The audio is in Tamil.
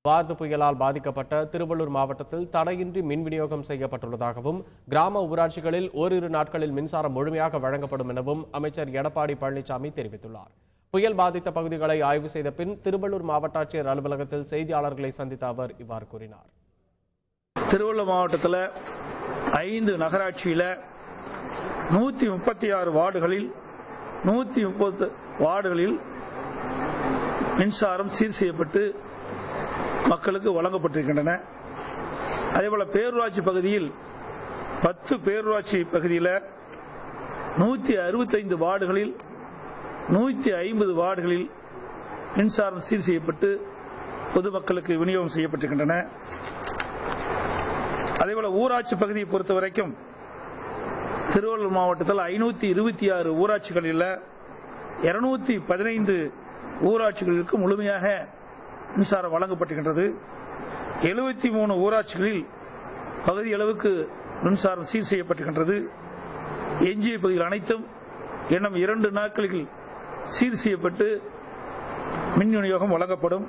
வார்து புயலால் பாதிக்கப்பட்ட திருவள்ளூர் மாவட்டத்தில் தடையின்றி மின் விநியோகம் செய்யப்பட்டுள்ளதாகவும் கிராம ஊராட்சிகளில் ஓரிரு நாட்களில் மின்சாரம் முழுமையாக வழங்கப்படும் எனவும் அமைச்சர் எடப்பாடி பழனிசாமி தெரிவித்துள்ளார். புயல் பாதித்த பகுதிகளை ஆய்வு செய்த பின் திருவள்ளூர் மாவட்ட ஆட்சியர் அலுவலகத்தில் செய்தியாளர்களை சந்தித்த அவர் இவ்வாறு கூறினார். திருவள்ளூர் மாவட்டத்தில் 5 நகராட்சியில் 136 வார்டுகளில் 130 வார்டுகளில் மின்சாரம் சீர் செய்யப்பட்டு மக்களுக்கு வழங்கப்பட்டிருக்கின்றன. அதேபோல பேரூராட்சி பகுதியில் 10 பேரூராட்சி பகுதியில் 165 வார்டுகளில் 150 வார்டுகளில் மின்சாரம் சீர் செய்யப்பட்டு பொதுமக்களுக்கு விநியோகம் செய்யப்பட்டிருக்கின்றன. அதேபோல ஊராட்சி பகுதியை பொறுத்தவரைக்கும் திருவள்ளூர் மாவட்டத்தில் 526 ஊராட்சிகளில் 215 ஊராட்சிகளுக்கு முழுமையாக மின்சாரம் வழங்கப்பட்டிருக்கின்றது. 73 ஊராட்சிகளில் பகுதி அளவுக்கு மின்சாரம் சீர் செய்யப்பட்டிருக்கின்றது. எஞ்சிய பகுதிகள் அனைத்தும் இன்னும் 2 நாட்களில் சீர் செய்யப்பட்டு மின் விநியோகம் வழங்கப்படும்.